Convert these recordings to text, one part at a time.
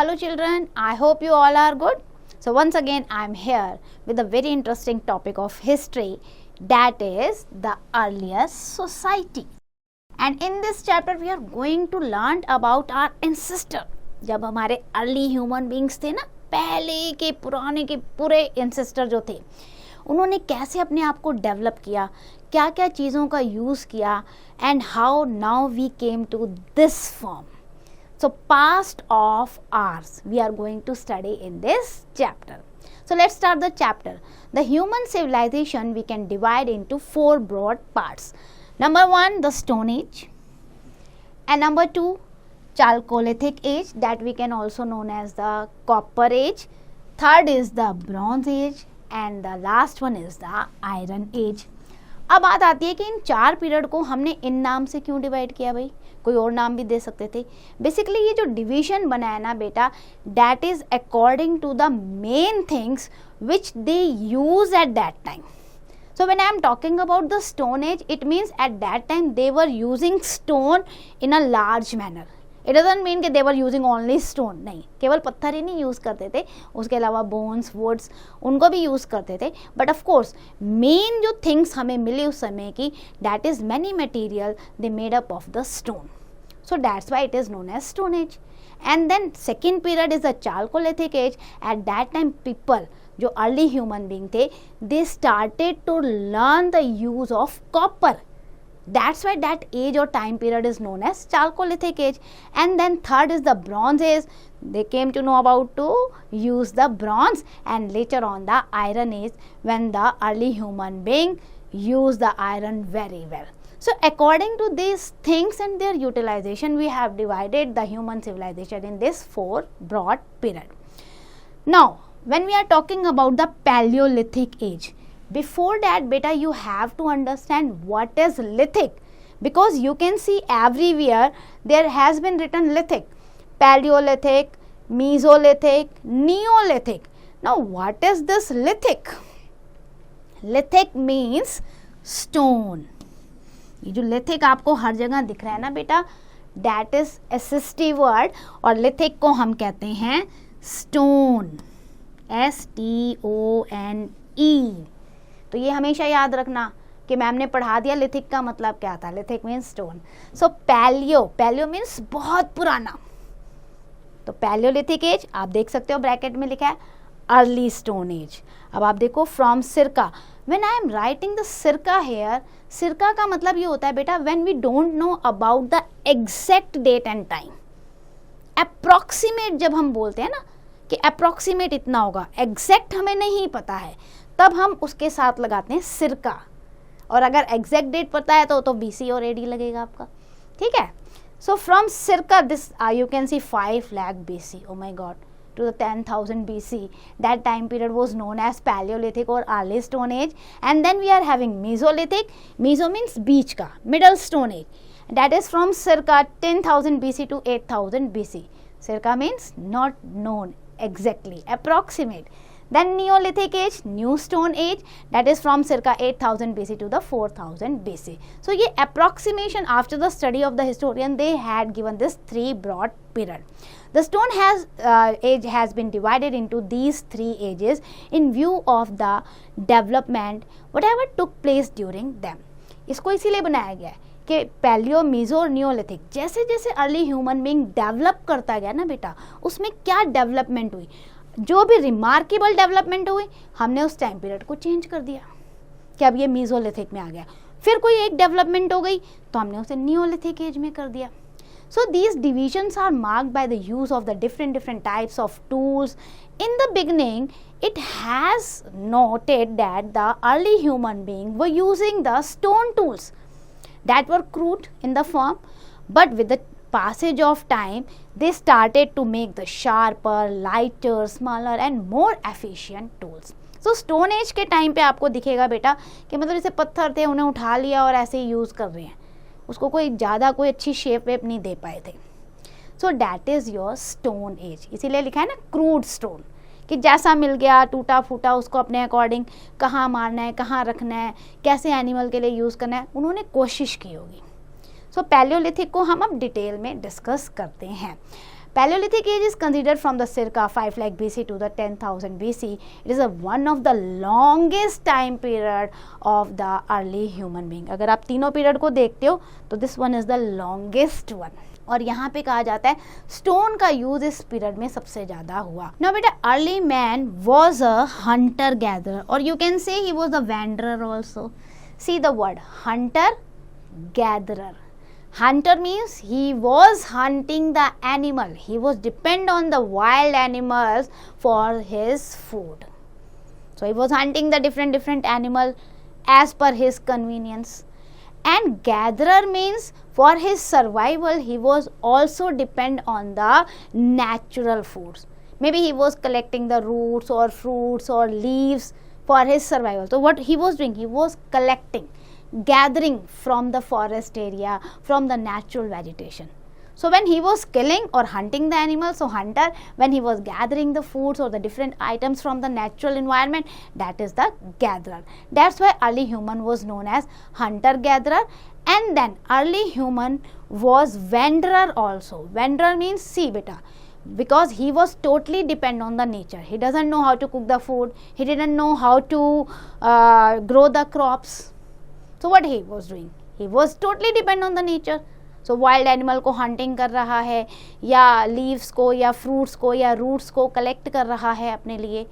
Hello children, I hope you all are good. So once again I am here with a very interesting topic of history, that is the earliest society. And in this chapter we are going to learn about our ancestor. जब हमारे early human beings थे ना, पहले के पुराने के पूरे ancestor जो थे, उन्होंने कैसे अपने आप को डेवलप किया, क्या क्या चीज़ों का यूज़ किया, and how now we came to this form. So past of ours we are going to study in this chapter. So let's start the chapter. The human civilization we can divide into four broad parts. Number 1, the Stone Age, and number 2, Chalcolithic Age, that we can also known as the Copper Age. Third is the Bronze Age, and the last one is the Iron Age. अब बात आती है कि इन चार period को हमने इन नाम से क्यों डिवाइड किया भाई, कोई और नाम भी दे सकते थे. बेसिकली ये जो डिवीजन बनाया ना बेटा, that is according to the main things which they use at that time. So when I am talking about the Stone Age, it means at that time they were using stone in a large manner. It doesn't mean कि they were using only stone. नहीं, केवल पत्थर ही नहीं use करते थे, उसके अलावा bones, woods, उनको भी यूज़ करते थे. बट ऑफ कोर्स मेन जो थिंग्स हमें मिली उस समय की, that is many material they made up of the stone. So that's why it is known as Stone Age. And then second period is the Chalcolithic Age. At that time people, जो early human being थे, they started to learn the use of copper. That's why that age or time period is known as Chalcolithic Age. And then third is the Bronze Age. They came to know about to use the bronze, and later on the Iron Age, when the early human being used the iron very well. So according to these things and their utilization, we have divided the human civilization in this four broad period. Now when we are talking about the Paleolithic Age, before that beta you have to understand what is lithic, because you can see everywhere there has been written lithic, Paleolithic, Mesolithic, Neolithic. Now what is this lithic? Lithic means stone. ये जो lithic आपको हर जगह दिख रहा है ना बेटा, that is assistive word, और लिथिक को हम कहते हैं स्टोन, STONE. तो ये हमेशा याद रखना कि मैम ने पढ़ा दिया लिथिक का मतलब क्या था. Lithic means stone. So paleo means बहुत पुराना. तो पैलियोलिथिक एज आप देख सकते हो ब्रैकेट में लिखा है अर्ली स्टोन एज. अब आप देखो from circa. When I am writing the circa here, circa का मतलब ये होता है बेटा when we don't know about the exact date and time. Approximate जब हम बोलते हैं ना कि अप्रॉक्सीमेट इतना होगा, एग्जैक्ट हमें नहीं पता है, तब हम उसके साथ लगाते हैं सिरका. और अगर एग्जैक्ट डेट पता है तो BC और AD लगेगा आपका. ठीक है. सो फ्रॉम सिरका this you can C 5 lakh BC, oh my God, to the 10,000 BC. That time period was known as Paleolithic or early Stone Age. And then we are having Mesolithic. Meso means बीच का, middle Stone Age. That is from circa 10,000 BC to 8,000 BC. Circa means not known exactly, approximate. Then Neolithic Age, New Stone Age, that is from circa 8,000 BC to the 4,000 BC. So ये approximation after the study of the historian, they had given this three broad period. The Stone Age has been divided into these three ages in view of the development whatever took place during them. इसको इसीलिए बनाया गया है कि palaeo, meso और Neolithic, जैसे जैसे early human being develop करता गया ना बेटा, उसमें क्या डेवलपमेंट हुई, जो भी रिमार्केबल डेवलपमेंट हुई, हमने उस टाइम पीरियड को चेंज कर दिया कि अब ये मीजोलिथिक में आ गया. फिर कोई एक डेवलपमेंट हो गई तो हमने उसे नियोलिथिक एज में कर दिया. So these divisions are marked by the use of the different types of tools. In the beginning, it has noted that the early human beings were using the stone tools that were crude in the form, but with the passage of time, they started to make the sharper, lighter, smaller and more efficient tools. So Stone Age के time पे आपको दिखेगा बेटा कि मतलब जैसे पत्थर थे, उन्हें उठा लिया और ऐसे ही यूज़ कर रहे हैं, उसको कोई ज़्यादा कोई अच्छी शेप वेप नहीं दे पाए थे. So that is your stone age. इसीलिए लिखा है ना क्रूड स्टोन, कि जैसा मिल गया टूटा फूटा उसको अपने अकॉर्डिंग कहाँ मारना है, कहाँ रखना है, कैसे एनिमल के लिए यूज़ करना है, उन्होंने कोशिश की होगी. सो पैलियोलिथिक को हम अब डिटेल में डिस्कस करते हैं. Paleolithic age is considered from the circa 5 lakh BC to the 10,000 BC. It is one of the longest time period of the early human being. अगर आप तीनों पीरियड को देखते हो तो this one is the longest one. और यहाँ पे कहा जाता है स्टोन का यूज इस पीरियड में सबसे ज्यादा हुआ. नाउ बेटा early man was a hunter gatherer और you can say he was a wanderer also. See the word hunter gatherer. Hunter means he was hunting the animal. He was depend on the wild animals for his food. So he was hunting the different animal as per his convenience. And gatherer means for his survival he was also depend on the natural foods. Maybe he was collecting the roots or fruits or leaves for his survival. So what he was doing? He was collecting, gathering from the forest area, from the natural vegetation. So when he was killing or hunting the animals, so hunter, when he was gathering the foods or the different items from the natural environment, that is the gatherer. That's why early human was known as hunter gatherer. And then early human was venderer also. Venderer means, see beta, because he was totally depend on the nature. He doesn't know how to cook the food, he didn't know how to grow the crops. So what he was doing? He was totally depend on the nature. So wild animal को hunting कर रहा है या leaves को या fruits को या roots को collect कर रहा है अपने लिए.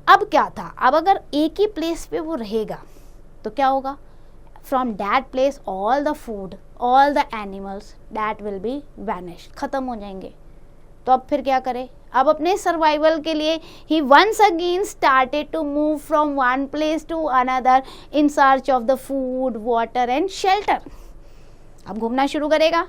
अब क्या था? अब अगर एक ही place पे वो रहेगा तो क्या होगा? From that place all the food, all the animals that will be vanished, खत्म हो जाएंगे. तो अब फिर क्या करे? अब अपने सर्वाइवल के लिए he once again started to move from one place to another in search of the food, water and shelter. अब घूमना शुरू करेगा.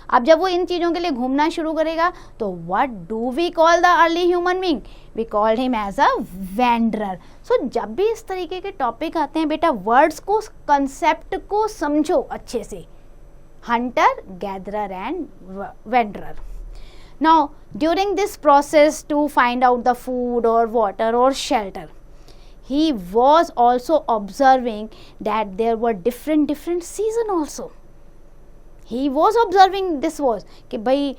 अब जब वो इन चीज़ों के लिए घूमना शुरू करेगा तो what do we call the early human being? We call him as a wanderer. So जब भी इस तरीके के टॉपिक आते हैं बेटा, वर्ड्स को, कंसेप्ट को समझो अच्छे से. Hunter, gatherer and wanderer. Now during this process to find out the food or water or shelter, he was also observing that there were different season also. He was observing this was कि भाई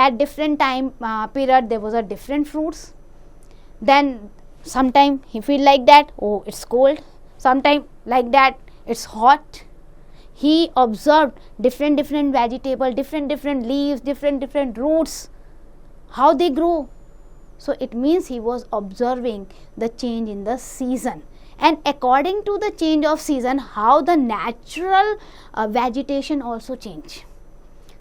at different time period there was a different fruits. Then sometime he feel like that, oh it's cold, sometime like that it's hot. He observed different vegetable, different leaves, different roots, how they grow. So it means he was observing the change in the season, and according to the change of season, how the natural vegetation also change.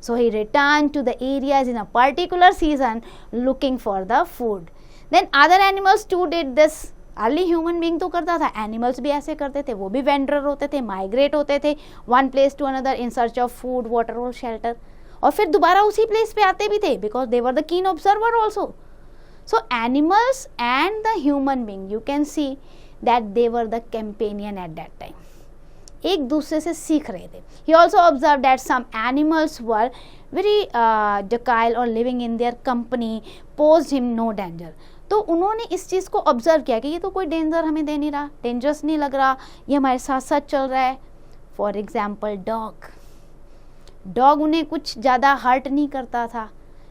So he returned to the areas in a particular season looking for the food. Then other animals too did this. Early human being तो करता था, animals भी ऐसे करते थे, वो भी वेंडरर होते थे, माइग्रेट होते थे one place to another in search of food, water और शेल्टर, और फिर दोबारा उसी प्लेस पे आते भी थे because they were the keen observer also. So animals and the human being, you can see that they were the companion at that time. एक दूसरे से सीख रहे थे. He also observe that some animals were very docile और living in their company posed him no danger. तो उन्होंने इस चीज़ को ऑब्जर्व किया कि ये तो कोई डेंजर हमें दे नहीं रहा, डेंजरस नहीं लग रहा, ये हमारे साथ साथ चल रहा है. फॉर एग्जाम्पल डॉग उन्हें कुछ ज़्यादा हर्ट नहीं करता था,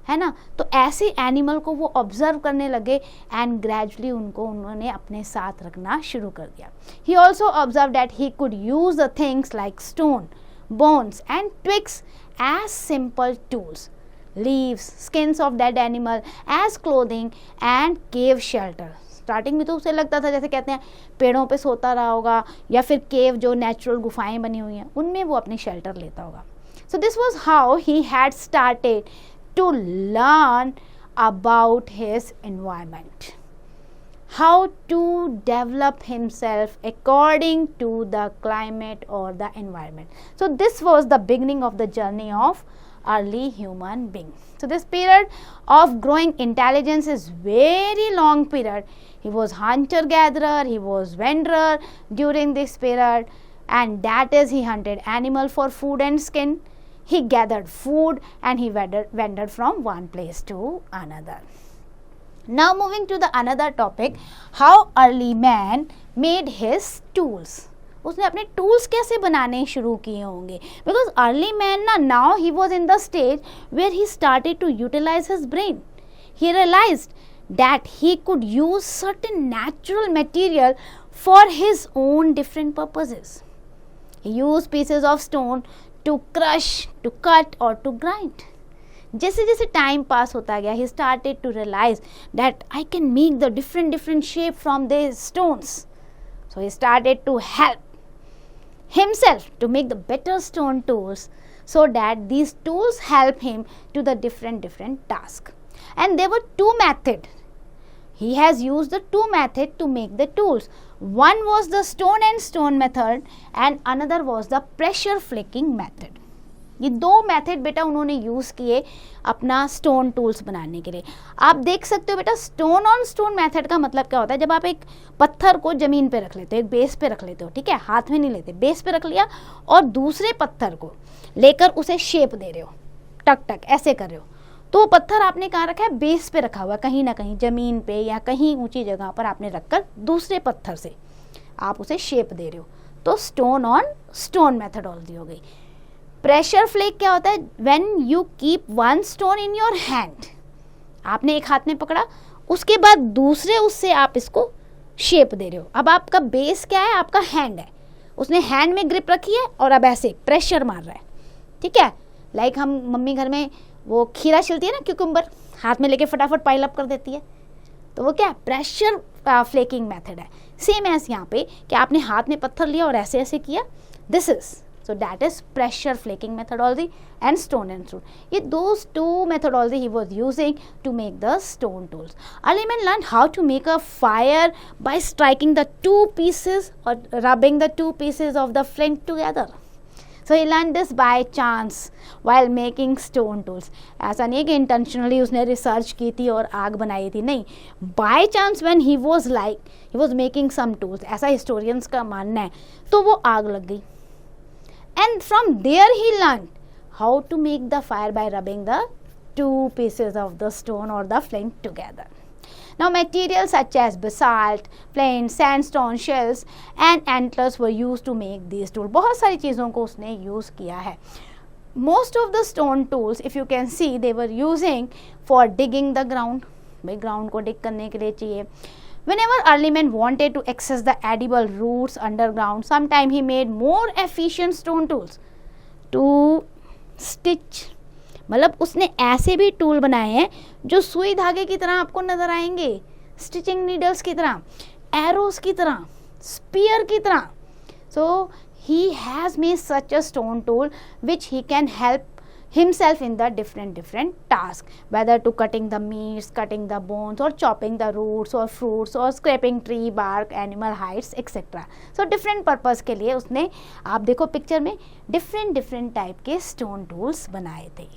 है ना. तो ऐसे एनिमल को वो ऑब्जर्व करने लगे एंड ग्रेजुअली उन्होंने अपने साथ रखना शुरू कर दिया. He also observe that he could use the things like stone, bones and twigs as simple tools, leaves, skins of dead animal as clothing and cave shelter. Starting में तो उसे लगता था जैसे कहते हैं पेड़ों पे सोता रहा होगा या फिर केव जो नेचुरल गुफाएं बनी हुई हैं उनमें वो अपनी शेल्टर लेता होगा. So this was how he had started to learn about his environment, how to develop himself according to the climate or the environment. So this was the beginning of the journey of early human being. So this period of growing intelligence is very long period. He was hunter gatherer, he was venderer during this period, and that is he hunted animal for food and skin, he gathered food and he vendered from one place to another. Now moving to the another topic, how early man made his tools. उसने अपने tools कैसे बनाने शुरू किए होंगे, because early man ना, now he was in the stage where he started to utilise his brain. He realised that he could use certain natural material for his own different purposes. He used pieces of stone to crush, to cut or to grind. जैसे जैसे time pass होता गया, he started to realize that I can make the different shape from these stones. So he started to help himself to make the better stone tools, so that these tools help him to the different tasks. And there were two methods. He has used the two methods to make the tools. One was the stone and stone method and another was the pressure flaking method. ये दो method बेटा उन्होंने use किए अपना stone tools बनाने के लिए. आप देख सकते हो बेटा, स्टोन ऑन स्टोन मेथड का मतलब क्या होता है. जब आप एक पत्थर को ज़मीन पे रख लेते हो, एक बेस पे रख लेते हो, ठीक है, हाथ में नहीं लेते, बेस पे रख लिया और दूसरे पत्थर को लेकर उसे शेप दे रहे हो, टक टक ऐसे कर रहे हो, तो पत्थर आपने कहाँ रखा है, बेस पे रखा हुआ, कहीं ना कहीं ज़मीन पे या कहीं ऊंची जगह पर आपने रखकर दूसरे पत्थर से आप उसे शेप दे रहे हो. तो स्टोन ऑन स्टोन मेथडोलॉजी हो गई. प्रेशर फ्लेक क्या होता है, when you keep one stone in your hand, आपने एक हाथ में पकड़ा, उसके बाद दूसरे उससे आप इसको शेप दे रहे हो. अब आपका बेस क्या है, आपका हैंड है, उसने हैंड में ग्रिप रखी है और अब ऐसे प्रेशर मार रहा है, ठीक है. लाइक हम मम्मी घर में वो खीरा छिलती है ना, क्यूकम्बर, हाथ में लेके फटाफट पाइल अप कर देती है, तो वो क्या है, प्रेशर फ्लेकिंग मेथड है. सेम ऐसे यहाँ पे कि आपने हाथ में पत्थर लिया और ऐसे ऐसे किया, this is, so that is pressure flaking methodology and stone and stone. ये those two methodology he was using to make the stone tools. Early man learn how to make a fire by striking the two pieces और rubbing the two pieces of the flint together. So he learned this by chance while making stone tools. ऐसा नहीं है कि intentionally उसने research की थी और आग बनाई थी, नहीं. By chance when he was making some tools, ऐसा historians का मानना है, तो वो आग लग गई. And from there he learned how to make the fire by rubbing the two pieces of the stone or the flint together. Now materials such as basalt, flint, sandstone, shells and antlers were used to make these tools. बहुत सारी चीज़ों को उसने use किया है. Most of the stone tools, if you can see, they were using for digging the ground. भाई ground को dig करने के लिए चाहिए. Whenever early men wanted to access the edible roots underground, sometime he made more efficient stone tools to stitch. मतलब उसने ऐसे भी टूल बनाए हैं जो सुई धागे की तरह आपको नजर आएंगे, स्टिचिंग नीडल्स की तरह, एरोस की तरह, स्पीयर की तरह. So he has made such a stone tool which he can help himself in the different tasks, whether to cutting the meats, cutting the bones or chopping the roots or fruits or scraping tree bark, animal hides etc. So different purpose के लिए उसने, आप देखो picture में, different type के stone tools बनाए थे.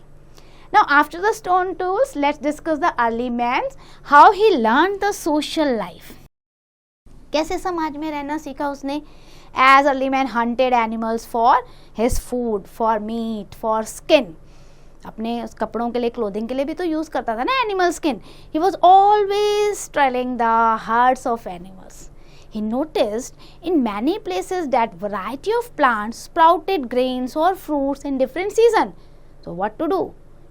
Now after the stone tools, let's discuss the early man's how he learned the social life. कैसे समाज में रहना सीखा उसने. As early man hunted animals for his food, for meat, for skin. अपने उस कपड़ों के लिए, क्लोथिंग के लिए भी तो यूज़ करता था ना animal skin. He was always trailing the herds of animals. He noticed in many places that variety of plants sprouted grains or fruits in different season. So what to do?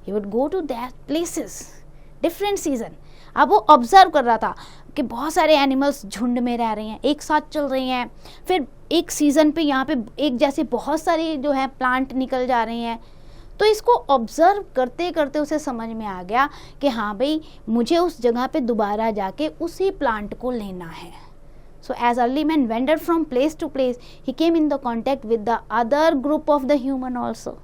He would go to that places, different season. अब वो observe कर रहा था कि बहुत सारे animals झुंड में रह रहे हैं, एक साथ चल रहे हैं, फिर एक सीज़न पे यहाँ पे एक जैसे बहुत सारे जो है प्लांट निकल जा रहे हैं. तो इसको ऑब्जर्व करते करते उसे समझ में आ गया कि हाँ भाई, मुझे उस जगह पे दोबारा जाके उसी प्लांट को लेना है. So as early man wandered from place to place, he came in the contact with the other group of the human also.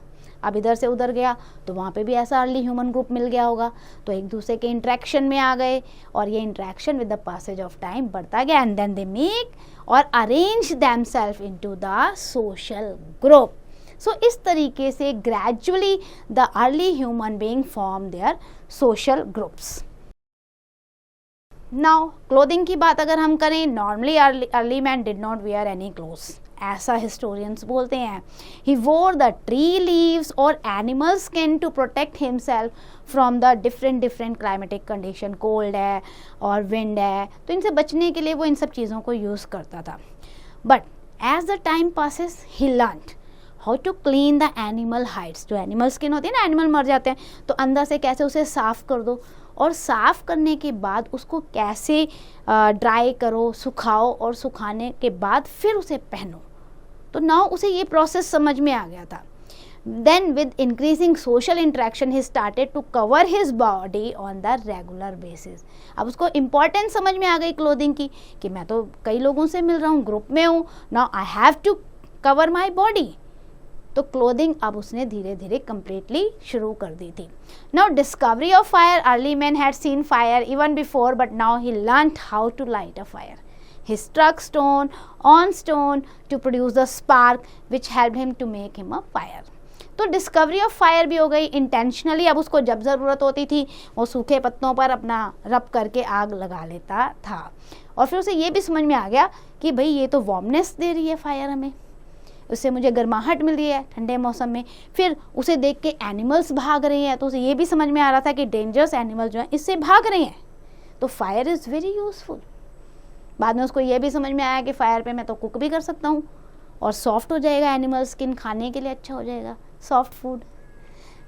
अब इधर से उधर गया तो वहाँ पे भी ऐसा अर्ली ह्यूमन ग्रुप मिल गया होगा, तो एक दूसरे के इंट्रैक्शन में आ गए और ये interaction with the passage of time बढ़ता गया. एंड देन दे मेक और arrange themselves into the social group. So इस तरीके से gradually the early human being form their social groups. Now clothing की बात अगर हम करें, normally early man did not wear any clothes, ऐसा हिस्टोरियंस बोलते हैं. He wore the tree leaves और animal skin to protect himself from the different climatic condition. Cold है और विंड है, तो इनसे बचने के लिए वो इन सब चीज़ों को यूज़ करता था. But as the time passes he learned how to clean the animal hides. जो एनिमल स्किन होती है ना, एनिमल मर जाते हैं तो अंदर से कैसे उसे साफ़ कर दो, और साफ़ करने के बाद उसको कैसे ड्राई करो, सुखाओ, और सुखाने के बाद फिर उसे पहनो. तो नाउ उसे ये प्रोसेस समझ में आ गया था. Then with increasing social interaction he started to cover his body on the regular basis. अब उसको इम्पोर्टेंस समझ में आ गई क्लोथिंग की कि मैं तो कई लोगों से मिल रहा हूँ, ग्रुप में हूँ, now I have to cover my body. तो क्लोथिंग अब उसने धीरे धीरे कम्प्लीटली शुरू कर दी थी. Now discovery of fire, early man had seen fire even before but now he learned how to light a fire. He struck stone on stone to produce the spark which helped him to make him a fire. तो discovery of fire भी हो गई intentionally. अब उसको जब ज़रूरत होती थी वो सूखे पत्तों पर अपना रब करके आग लगा लेता था. और फिर उसे ये भी समझ में आ गया कि भाई ये तो वार्मनेस दे रही है फायर हमें, उससे मुझे गर्माहट मिल रही है ठंडे मौसम में. फिर उसे देख के एनिमल्स भाग रहे हैं तो उसे ये भी समझ में आ रहा था कि डेंजरस एनिमल जो हैं इससे भाग रहे हैं, तो फायर इज़ वेरी यूजफुल. बाद में उसको ये भी समझ में आया कि फायर पे मैं तो कुक भी कर सकता हूँ और सॉफ्ट हो जाएगा एनिमल स्किन, खाने के लिए अच्छा हो जाएगा, soft food.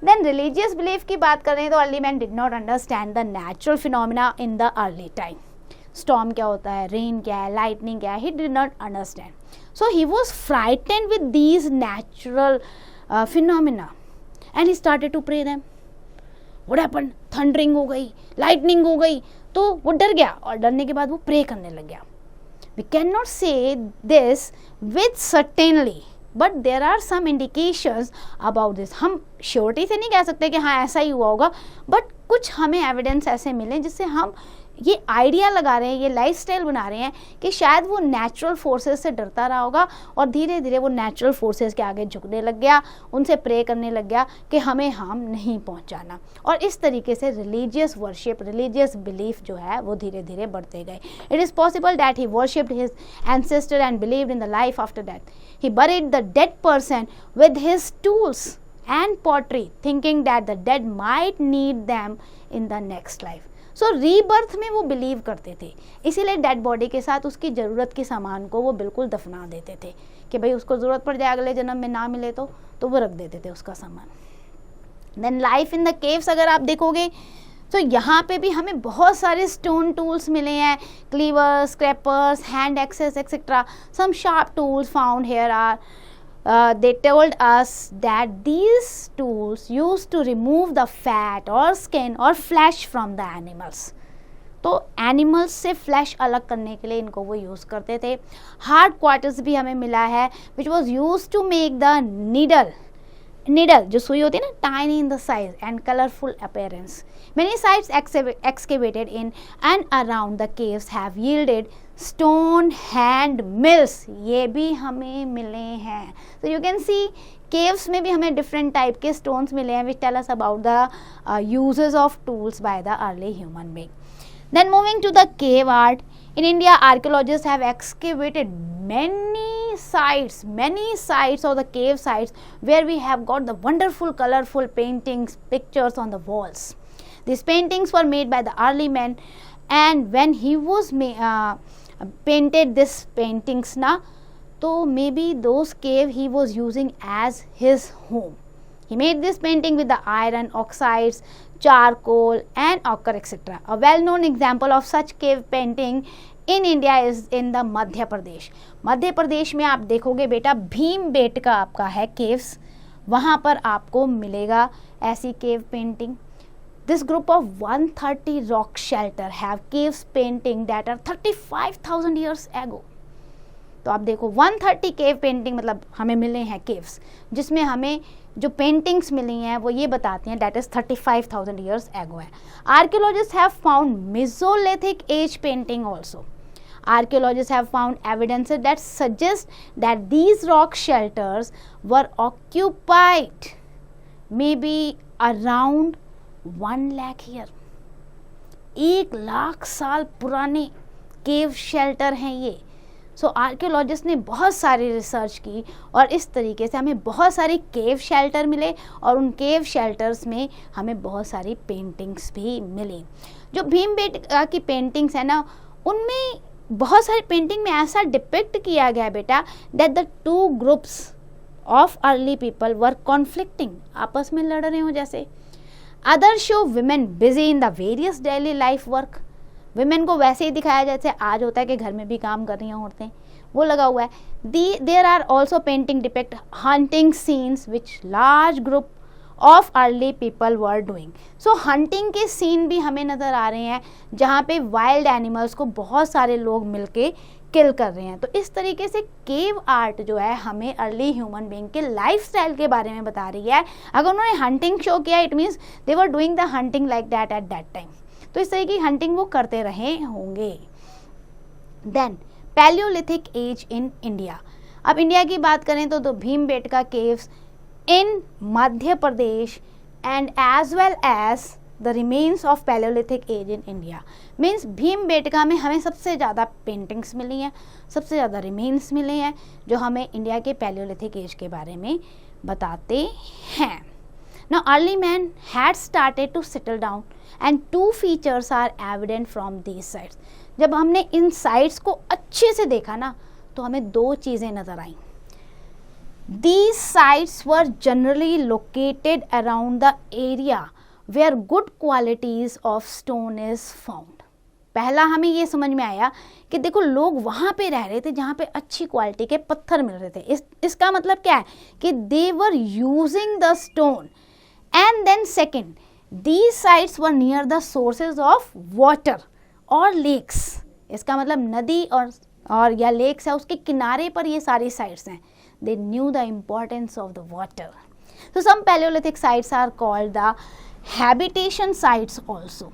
Then religious belief की बात करें तो early man did not understand the natural phenomena in the early time. Storm क्या होता है, रेन क्या है, लाइटनिंग क्या है, he did not understand. So he was frightened with these natural phenomena and he started to pray them. What happened, thundering हो गई, lightning हो गई, तो वो डर गया और डरने के बाद वो प्रे करने लग गया. We can not say this with certainly but there are some indications about this. हम श्योरिटी से नहीं कह सकते कि हाँ ऐसा ही हुआ होगा, बट कुछ हमें एविडेंस ऐसे मिले जिससे हम ये आइडिया लगा रहे हैं, ये लाइफस्टाइल बना रहे हैं कि शायद वो नेचुरल फोर्सेस से डरता रहा होगा और धीरे धीरे वो नेचुरल फोर्सेस के आगे झुकने लग गया, उनसे प्रे करने लग गया कि हमें हार्म नहीं पहुंचाना. और इस तरीके से रिलीजियस वर्शिप, रिलीजियस बिलीफ जो है वो धीरे धीरे बढ़ते गए. It is possible that he worshipped his ancestor and believed in the life after death. He buried the dead person with his tools and pottery thinking that the dead might need them in the next life. So rebirth में वो believe करते थे, इसीलिए dead body के साथ उसकी ज़रूरत के सामान को वो बिल्कुल दफना देते थे कि भाई उसको ज़रूरत पड़ जाए अगले जन्म में ना मिले तो वो रख देते थे उसका सामान. Then life in the caves अगर आप देखोगे तो यहाँ पे भी हमें बहुत सारे स्टोन टूल्स मिले हैं, cleavers, scrapers, hand axes etcetera. Some sharp tools found here are they told us that these tools used to remove the fat or skin or flesh from the animals. तो animals से flash अलग करने के लिए इनको वो use करते थे. हार्ड क्वार्टर्स भी हमें मिला है which was use to make the needle जो सुई होती है ना, tiny in the size and colourful appearance. Many sites excavated in and around the caves have yielded stone hand mills. ये भी हमें मिले हैं. तो यू कैन सी केव्स में भी हमें डिफरेंट टाइप के स्टोन्स मिले हैं which tell us about the uses of tools by the early human being. Then moving to the cave art, in India archaeologists have excavated many sites of the cave sites where we have got the wonderful colorful paintings, pictures on the walls. These paintings were made by the early man, and when he was painted this paintings na, so maybe those cave he was using as his home. He made this painting with the iron oxides, charcoal and ochre etc. A well-known example of such cave painting in India is in the Madhya Pradesh. Madhya Pradesh में आप देखोगे बेटा भीम बेटका आपका है caves, वहाँ पर आपको मिलेगा ऐसी cave painting. This group of 130 rock shelter have caves painting that are 35,000 years ago. तो आप देखो 130 केव पेंटिंग मतलब हमें मिले हैं केव्स जिसमें हमें जो पेंटिंग्स मिली हैं वो ये बताती हैं दैट इज 35,000 ईयर्स एगो है. Archaeologist have found Mesolithic as painting also. Archaeologists have found evidences that suggest that these rock shelters were occupied maybe around 1 lakh year. 1 lakh साल पुराने केव शेल्टर हैं ये. सो आर्कियोलॉजिस्ट ने बहुत सारी रिसर्च की और इस तरीके से हमें बहुत सारी केव शेल्टर मिले और उन केव शेल्टर्स में हमें बहुत सारी पेंटिंग्स भी मिली. जो भीमबेटका की पेंटिंग्स है ना, उनमें बहुत सारी पेंटिंग में ऐसा डिपिक्ट किया गया बेटा that the two groups of early people were conflicting, आपस में लड़ रहे हो जैसे. Other show women busy in the various daily life work, women को वैसे ही दिखाया जैसे आज होता है कि घर में भी काम कर रही हैं औरतें, वो लगा हुआ है. There are also painting depict hunting scenes which large group of early people were doing. So hunting के सीन भी हमें नज़र आ रहे हैं जहाँ पे वाइल्ड एनिमल्स को बहुत सारे लोग मिलके किल कर रहे हैं. तो इस तरीके से केव आर्ट जो है हमें अर्ली ह्यूमन बीइंग के लाइफस्टाइल के बारे में बता रही है. अगर उन्होंने हंटिंग शो किया it means they were doing the hunting like that at that time. तो इस तरह की हंटिंग वो करते रहे होंगे. Then palaeolithic age in India. अब इंडिया की बात करें तो Bhimbetka caves in Madhya Pradesh and as well as the remains of palaeolithic age in India. Means Bhimbetka में हमें सबसे ज़्यादा पेंटिंग्स मिली हैं, सबसे ज़्यादा रिमेन्स मिले हैं जो हमें इंडिया के पैलियोलिथिक एज के बारे में बताते हैं. Now early man had started to settle down and two features are evident from these sites. जब हमने इन साइट्स को अच्छे से देखा ना तो हमें दो चीज़ें नज़र आईं. These sites were generally located around the area where good qualities of stone is found. पहला हमें ये समझ में आया कि देखो लोग वहाँ पे रह रहे थे जहाँ पे अच्छी क्वालिटी के पत्थर मिल रहे थे. इसका मतलब क्या है कि they were using the stone. And then second, these sites were near the sources of water or lakes. इसका मतलब नदी और या लेक्स है उसके किनारे पर ये सारी sites हैं. They knew the importance of the water. So some Paleolithic sites are called the habitation sites also.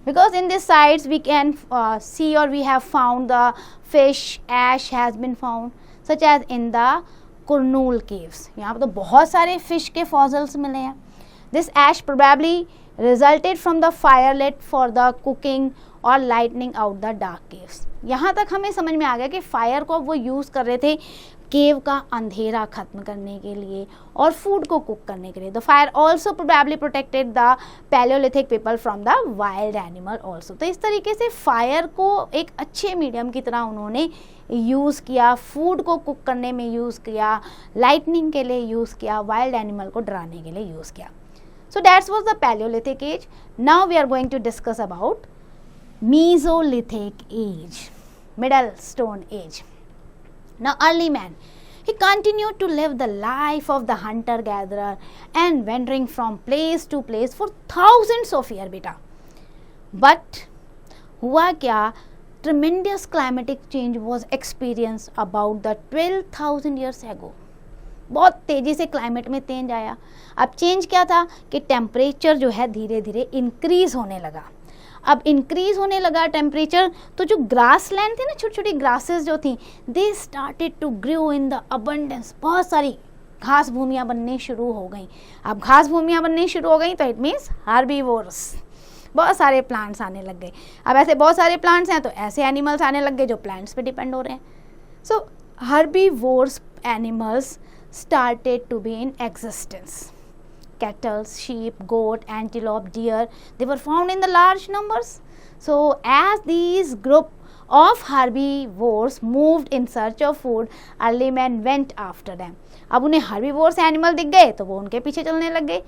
Because in these sites we can see or we have found the fish, ash has been found, such as in the Kurnool caves. यहाँ पर तो बहुत सारे fish के fossils मिले हैं. This ash probably resulted from the fire lit for the cooking और lightening out the dark caves. यहाँ तक हमें समझ में आ गया कि फायर को वो यूज़ कर रहे थे केव का अंधेरा खत्म करने के लिए और फूड को कुक करने के लिए. The fire also probably protected the Palaeolithic people from the wild animal also. तो इस तरीके से फायर को एक अच्छे मीडियम की तरह उन्होंने यूज़ किया, फूड को कुक करने में यूज़ किया, लाइटनिंग के लिए यूज़ किया, वाइल्ड एनिमल को डराने के लिए यूज़ किया. So that was the Paleolithic age. Now we are going to discuss about Mesolithic age, Middle Stone Age. Now early man, he continued to live the life of the hunter-gatherer and wandering from place to place for thousands of years, beta. But हुआ क्या? Tremendous climatic change was experienced about the 12,000 years ago. बहुत तेज़ी से climate में change आया. अब change क्या था कि टेम्परेचर जो है धीरे धीरे इंक्रीज़ होने लगा. अब इंक्रीज़ होने लगा टेम्परेचर तो जो ग्रास लैंड थी ना, छोटी छोटी ग्रासेस जो थी, they started to grow in the abundance. बहुत सारी घास भूमियाँ बनने शुरू हो गई. अब घास भूमियाँ बनने शुरू हो गई तो इट मीन्स हार्बीवोर्स, बहुत सारे प्लांट्स आने लग गए. अब ऐसे बहुत सारे प्लांट्स हैं तो ऐसे एनिमल्स आने लग गए जो प्लांट्स पे डिपेंड हो रहे हैं. So herbivores animals started to be in existence. Cattle, sheep, goat, antelope, deer, they were found in the large numbers. So as these group of herbivores moved in search of food, early men went after them. अब उन्हें herbivores animal दिख गए तो वो उनके पीछे चलने लग गए.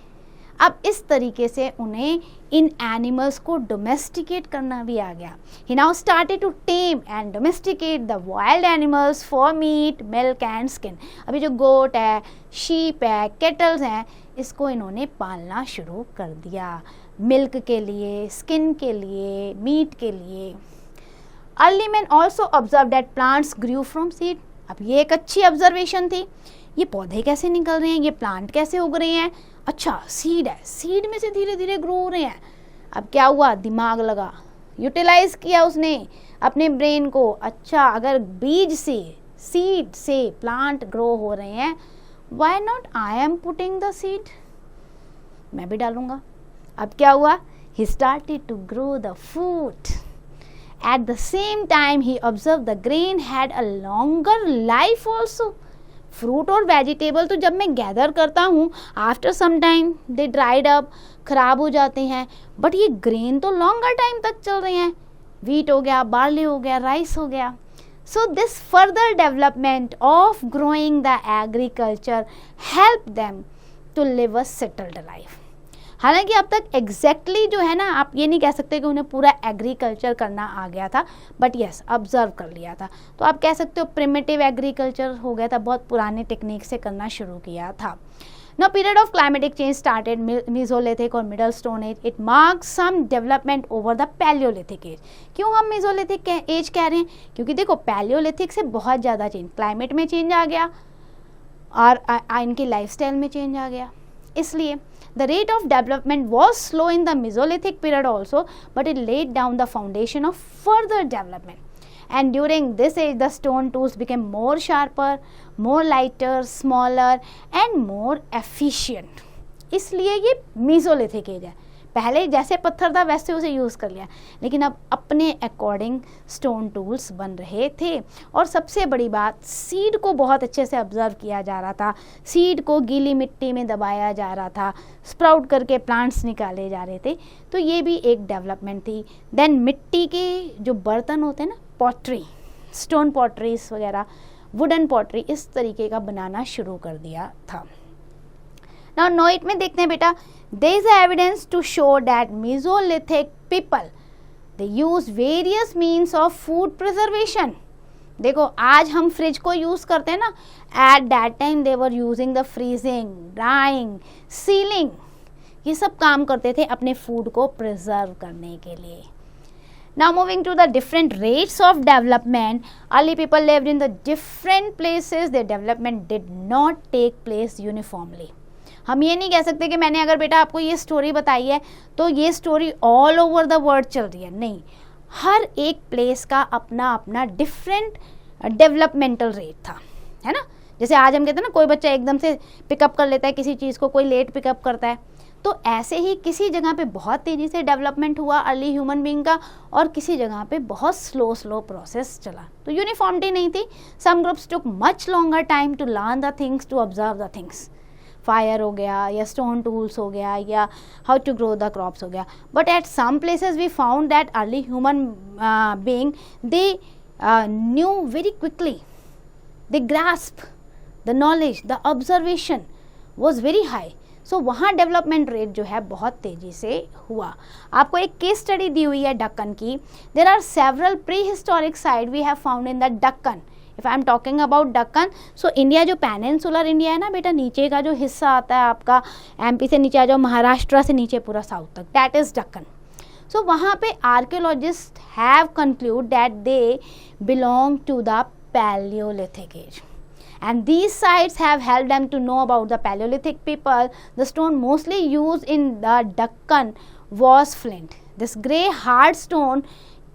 अब इस तरीके से उन्हें इन एनिमल्स को डोमेस्टिकेट करना भी आ गया. He now started to tame and domesticate the wild animals for meat, milk and skin. अभी जो गोट है, शीप है, केटल्स हैं, इसको इन्होंने पालना शुरू कर दिया मिल्क के लिए, स्किन के लिए, मीट के लिए. Early man also observe that plants grew from seed. अब ये एक अच्छी ऑब्जर्वेशन थी. ये पौधे कैसे निकल रहे हैं, ये प्लांट कैसे उग रहे हैं. अच्छा सीड है, सीड में से धीरे धीरे ग्रो हो रहे हैं. अब क्या हुआ, दिमाग लगा, यूटिलाइज किया उसने अपने ब्रेन को. अच्छा अगर बीज से, सीड से प्लांट ग्रो हो रहे हैं, why not I am putting the seed, मैं भी डालूंगा. अब क्या हुआ, he started to grow the food. At the same time he observe the grain had a longer life also. Fruit और वेजिटेबल तो जब मैं गैदर करता हूँ after some time they dried up, ख़राब हो जाते हैं, बट ये ग्रेन तो लॉन्गर टाइम तक चल रहे हैं. wheat हो गया, barley हो गया, rice हो गया. So this further development of growing the agriculture helped them to live a settled life. हालांकि अब तक एग्जैक्टली जो है ना, आप ये नहीं कह सकते कि उन्हें पूरा एग्रीकल्चर करना आ गया था, बट यस ऑब्जर्व कर लिया था. तो आप कह सकते हो प्रिमिटिव एग्रीकल्चर हो गया था, बहुत पुराने टेक्निक से करना शुरू किया था. Now period of climatic change started Mesolithic और Middle Stone Age. It marks some development over the Paleolithic age. क्यों हम Mesolithic एज कह रहे हैं? क्योंकि देखो Paleolithic से बहुत ज़्यादा चेंज, क्लाइमेट में चेंज आ गया और इनकी लाइफस्टाइल में चेंज आ गया, इसलिए the rate of development was slow in the Mesolithic period also, but it laid down the foundation of further development. And during this age, the stone tools became more sharper, more lighter, smaller and more efficient. इसलिए ये Mesolithic age है. पहले जैसे पत्थर था वैसे उसे use कर लिया, लेकिन अब अपने अकॉर्डिंग स्टोन टूल्स बन रहे थे. और सबसे बड़ी बात, सीड को बहुत अच्छे से ऑब्जर्व किया जा रहा था. सीड को गीली मिट्टी में दबाया जा रहा था, स्प्राउट करके प्लांट्स निकाले जा रहे थे. तो ये भी एक डेवलपमेंट थी. देन मिट्टी के जो बर्तन होते हैं ना, पॉटरी, स्टोन पॉटरीज वगैरह, वुडन पॉटरी, इस तरीके का बनाना शुरू कर दिया था. नाउ नोइट में देखते हैं बेटा, there is evidence to show that Mesolithic people they use various means of food preservation. देखो आज हम फ्रिज को यूज़ करते हैं ना, at that time they were using the freezing, drying, sealing, ये सब काम करते थे अपने फूड को प्रिजर्व करने के लिए. Now moving to the different rates of development, early people lived in the different places. Their development did not take place uniformly. हम ये नहीं कह सकते कि मैंने अगर बेटा आपको ये स्टोरी बताई है तो ये story all over the world चल रही है, नहीं. हर एक प्लेस का अपना अपना डिफरेंट डेवलपमेंटल रेट था, है ना. जैसे आज हम कहते हैं ना, कोई बच्चा एकदम से पिकअप कर लेता है किसी चीज़ को, कोई लेट पिकअप करता है. तो ऐसे ही किसी जगह पे बहुत तेज़ी से डेवलपमेंट हुआ अर्ली ह्यूमन बीइंग का, और किसी जगह पे बहुत स्लो प्रोसेस चला. तो यूनिफॉर्मिटी नहीं थी. Some groups took much longer time to learn the things, to observe the things. Fire हो गया या स्टोन टूल्स हो गया या how to grow the crops हो गया. But at some places we found that early human being they knew very quickly, they grasp the knowledge, the observation was very high. So वहाँ development rate जो है बहुत तेज़ी से हुआ. आपको एक केस स्टडी दी हुई है डक्कन की. There are several prehistoric site we have found in the Deccan. If I am talking about Deccan, so India जो पेनिनसुलर इंडिया है ना बेटा, नीचे का जो हिस्सा आता है आपका, एमपी से नीचे आ जाओ, महाराष्ट्र से नीचे पूरा साउथ तक, दैट इज डक्कन. सो वहाँ पे archaeologist have conclude that they belong to the palaeolithic age. And these sites have helped them to know about the Paleolithic people. The stone mostly used in the Deccan was flint. This grey hard stone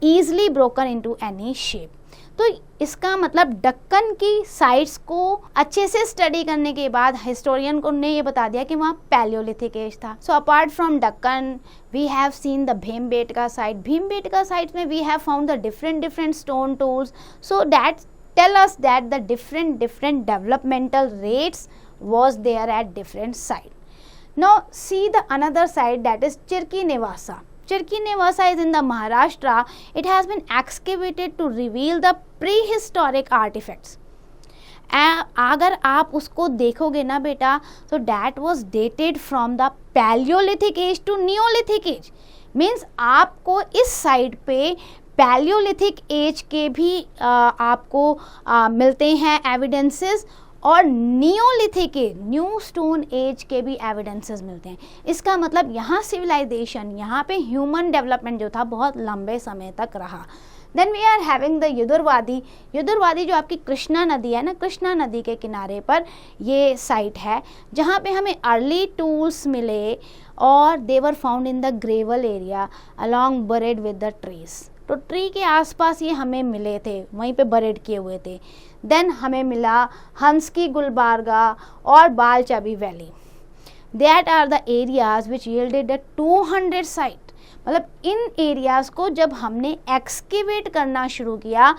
easily broken into any shape. तो इसका मतलब डक्कन की sites को अच्छे से study करने के बाद हिस्टोरियन को ने ये बता दिया कि वहाँ पैलियोलिथिक एज था. So apart from Deccan we have seen the Bhimbetka site. Bhimbetka sites में we have found the different stone tools. So that tell us that the different developmental rates was there at different site. Now see the another site, that is Chirki Nivasa. Chirki Nivasa is in the Maharashtra. It has been excavated to reveal the prehistoric artifacts. अगर आप उसको देखोगे ना बेटा, so that was dated from the Paleolithic age to Neolithic age. Means आपको इस side पे Palaeolithic as के भी आपको मिलते हैं एविडेंसेस, और neolithic age, new stone age के भी एविडेंसेस मिलते हैं. इसका मतलब यहाँ सिविलाइजेशन, यहाँ पे ह्यूमन डेवलपमेंट जो था बहुत लंबे समय तक रहा. Then we are having the युदुरवादी. युदुरवादी जो आपकी कृष्णा नदी है ना, कृष्णा नदी के किनारे पर ये साइट है जहाँ पे हमें अर्ली टूल्स मिले, और they were found in the gravel area along buried with the trees. तो ट्री के आसपास ये हमें मिले थे, वहीं पे बरेड किए हुए थे. देन हमें मिला हंस की गुलबारगा और बालचाबी valley. That are the areas which yielded the 200 site. मतलब इन एरियाज़ को जब हमने एक्सकेवेट करना शुरू किया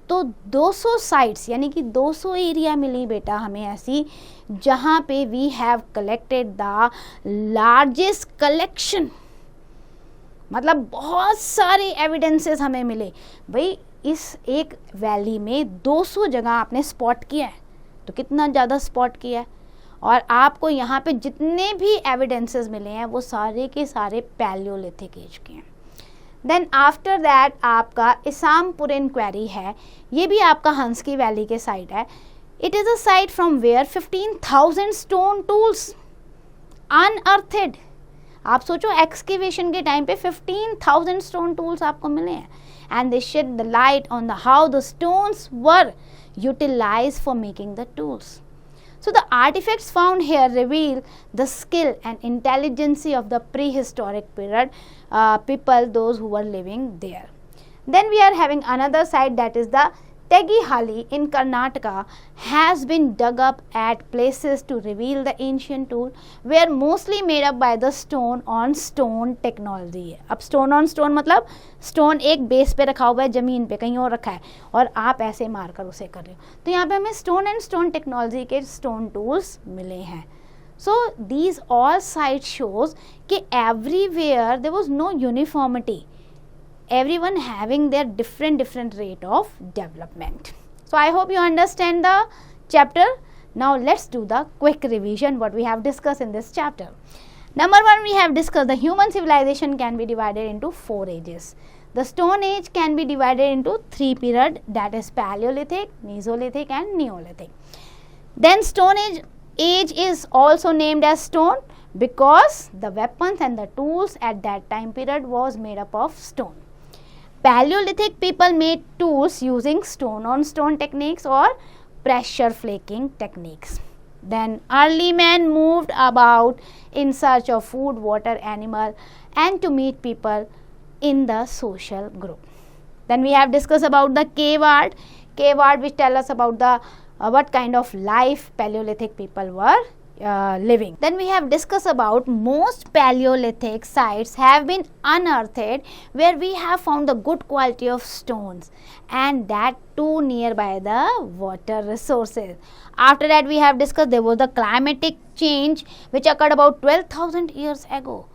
तो 200 साइट्स यानी कि 200 एरिया मिली बेटा हमें ऐसी, जहाँ पे we have collected the largest collection मतलब बहुत सारे एविडेंसेस हमें मिले। भाई इस एक वैली में 200 जगह आपने स्पॉट किया है, तो कितना ज़्यादा स्पॉट किया है। और आपको यहाँ पे जितने भी एविडेंसेस मिले हैं वो सारे के सारे पैलियोलिथिक एज के हैं। देन आफ्टर दैट आपका इसामपुरिन क्वेरी है, ये भी आपका हंसकी वैली के साइड है। It is a site from where 15,000 stone tools unearthed. आप सोचो एक्सकेवेशन के टाइम पे 15,000 स्टोन टूल्स आपको मिले हैं, and they shed the light on the how the stones were utilised for making the tools. So the artifacts found here reveal the skill and intelligence of the prehistoric period people, those who were living there. Then we are having another site, that is the Tegihali in Karnataka, has been dug up at places to reveal the ancient tool, were mostly made up by the stone on stone technology. अब stone on stone मतलब stone एक base पे रखा हुआ है, जमीन पे कहीं और रखा है और आप ऐसे मार कर उसे कर रहे हो, तो यहाँ पे हमें stone and stone technology के stone tools मिले हैं. So these all sites shows कि everywhere there was no uniformity, everyone having their different rate of development. So I hope you understand the chapter. Now let's do the quick revision what we have discussed in this chapter. Number 1, we have discussed the human civilization can be divided into 4 ages. The Stone Age can be divided into 3 periods, that is Paleolithic, Mesolithic and Neolithic. Then Stone Age is also named as stone because the weapons and the tools at that time period was made up of stone. Paleolithic people made tools using stone on stone techniques or pressure flaking techniques. Then early man moved about in search of food, water, animal and to meet people in the social group. Then we have discussed about the cave art which tell us about the what kind of life Paleolithic people were living. Then we have discussed about most Paleolithic sites have been unearthed where we have found the good quality of stones and that too nearby the water resources. After that we have discussed there was the climatic change which occurred about 12,000 years ago,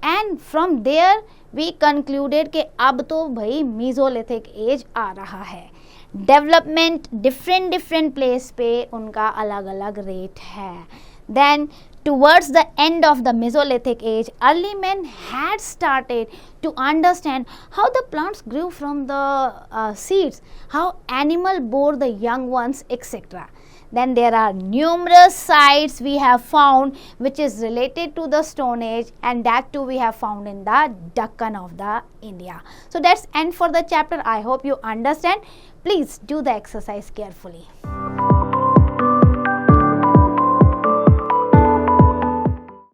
and from there we concluded कि अब तो भाई Mesolithic age आ रहा है. Development different place पे उनका अलग अलग रेट है. Then towards the end of the Mesolithic age, early men had started to understand how the plants grew from the seeds, how animal bore the young ones, etc. Then there are numerous sites we have found which is related to the Stone Age, and that too we have found in the Deccan of the India. So that's end for the chapter. I hope you understand. Please do the exercise carefully.